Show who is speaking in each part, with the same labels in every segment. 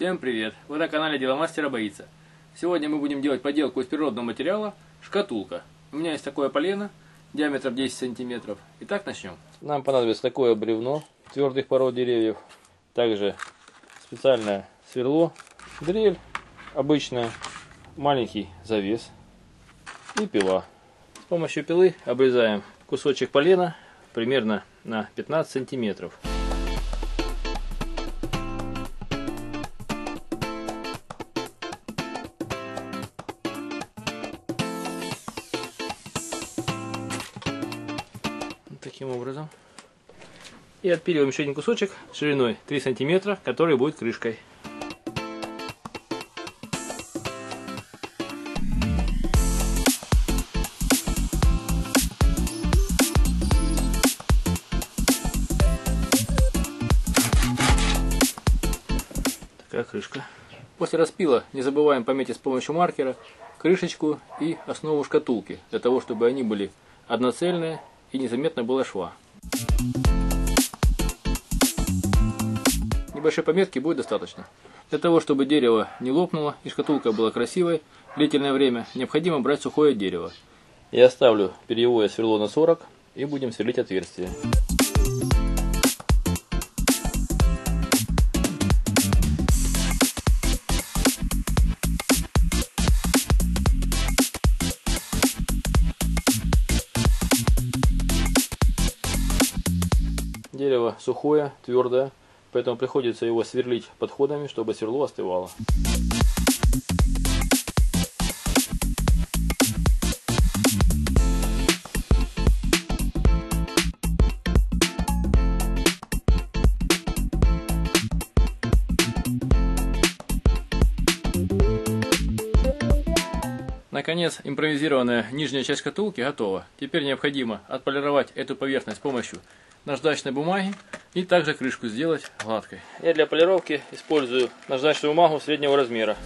Speaker 1: Всем привет! Вы на канале Дело мастера боится. Сегодня мы будем делать поделку из природного материала шкатулка. У меня есть такое полено диаметром 10 сантиметров. Итак, начнем. Нам понадобится такое бревно твердых пород деревьев. Также специальное сверло, дрель обычная, маленький завес и пила. С помощью пилы обрезаем кусочек полена примерно на 15 сантиметров. Таким образом. И отпиливаем еще один кусочек шириной 3 сантиметра, который будет крышкой. Такая крышка. После распила не забываем пометить с помощью маркера крышечку и основу шкатулки, для того чтобы они были одноцельные и незаметно было шва. Небольшой пометки будет достаточно. Для того, чтобы дерево не лопнуло и шкатулка была красивой, длительное время необходимо брать сухое дерево. Я ставлю перьевое сверло на 40 и будем сверлить отверстие. Дерево сухое, твердое, поэтому приходится его сверлить подходами, чтобы сверло остывало. Наконец, импровизированная нижняя часть шкатулки готова. Теперь необходимо отполировать эту поверхность с помощью наждачной бумаги и также крышку сделать гладкой. Я для полировки использую наждачную бумагу среднего размера.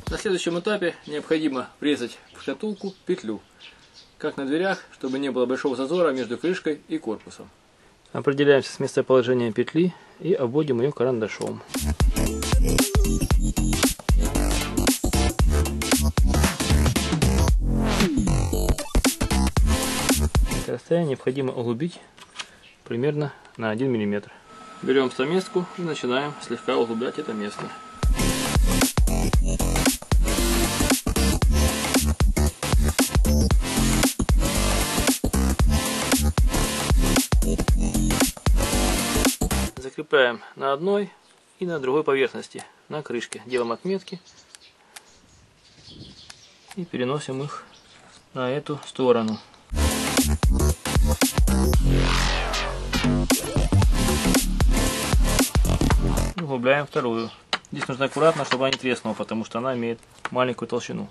Speaker 1: На следующем этапе необходимо врезать в шкатулку петлю, как на дверях, чтобы не было большого зазора между крышкой и корпусом. Определяемся с местоположением петли и обводим ее карандашом. Это расстояние необходимо углубить примерно на 1 мм. Берем стамеску и начинаем слегка углублять это место. Закрепляем на одной и на другой поверхности, на крышке. Делаем отметки и переносим их на эту сторону. Углубляем вторую. Здесь нужно аккуратно, чтобы она не треснула, потому что она имеет маленькую толщину.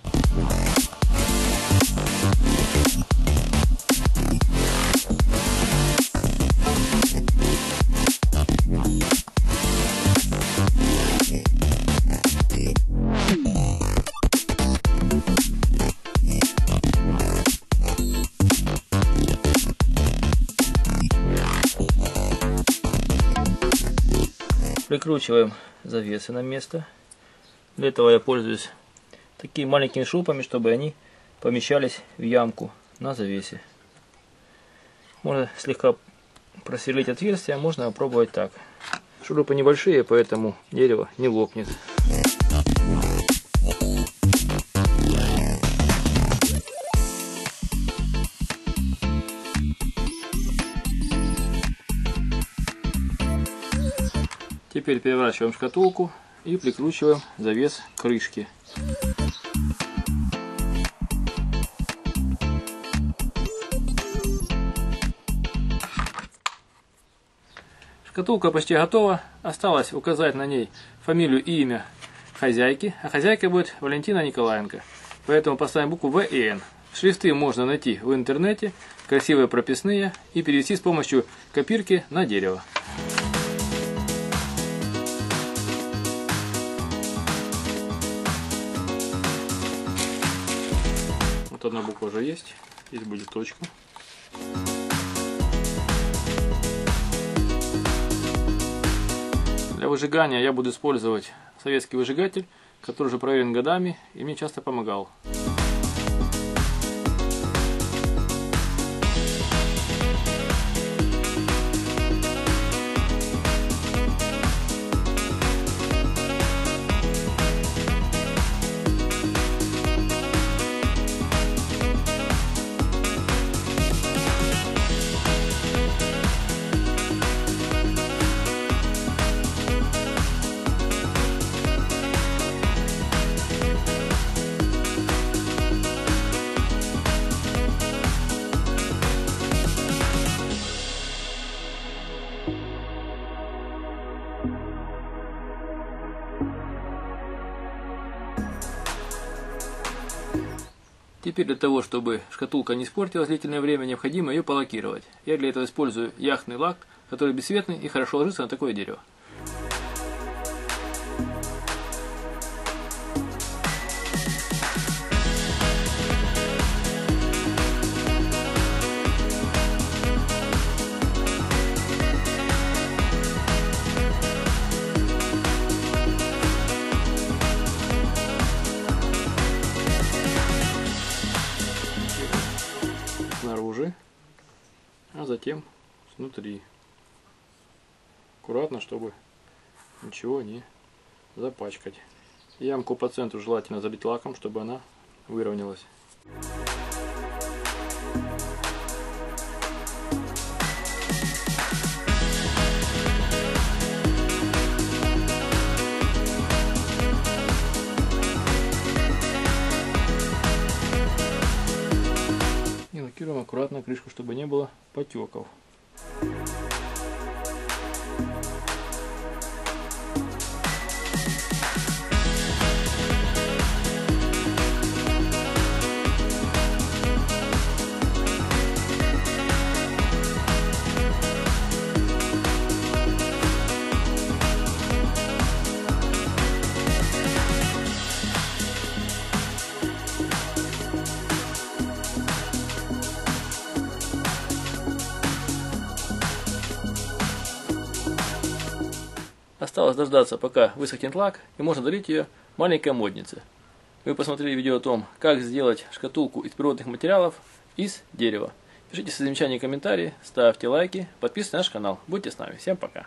Speaker 1: Прикручиваем завесы на место. Для этого я пользуюсь такими маленькими шурупами, чтобы они помещались в ямку на завесе. Можно слегка просверлить отверстие, можно попробовать так. Шурупы небольшие, поэтому дерево не лопнет. Теперь переворачиваем шкатулку и прикручиваем завес к крышке. Шкатулка почти готова. Осталось указать на ней фамилию и имя хозяйки. А хозяйка будет Валентина Николаенко. Поэтому поставим букву В и Н. Шрифты можно найти в интернете. Красивые прописные. И перевести с помощью копирки на дерево. Вот одна буква уже есть. Здесь будет точка. Для выжигания я буду использовать советский выжигатель, который уже проверен годами и мне часто помогал. Теперь для того, чтобы шкатулка не испортилась длительное время, необходимо ее полакировать. Я для этого использую яхтный лак, который бесцветный и хорошо ложится на такое дерево. Снаружи, а затем снутри. Аккуратно, чтобы ничего не запачкать. Ямку по центру желательно залить лаком, чтобы она выровнялась. Лакируем аккуратно крышку, чтобы не было потеков. Осталось дождаться, пока высохнет лак, и можно залить ее маленькой моднице. Вы посмотрели видео о том, как сделать шкатулку из природных материалов из дерева. Пишите свои замечания и комментарии, ставьте лайки, подписывайтесь на наш канал. Будьте с нами. Всем пока.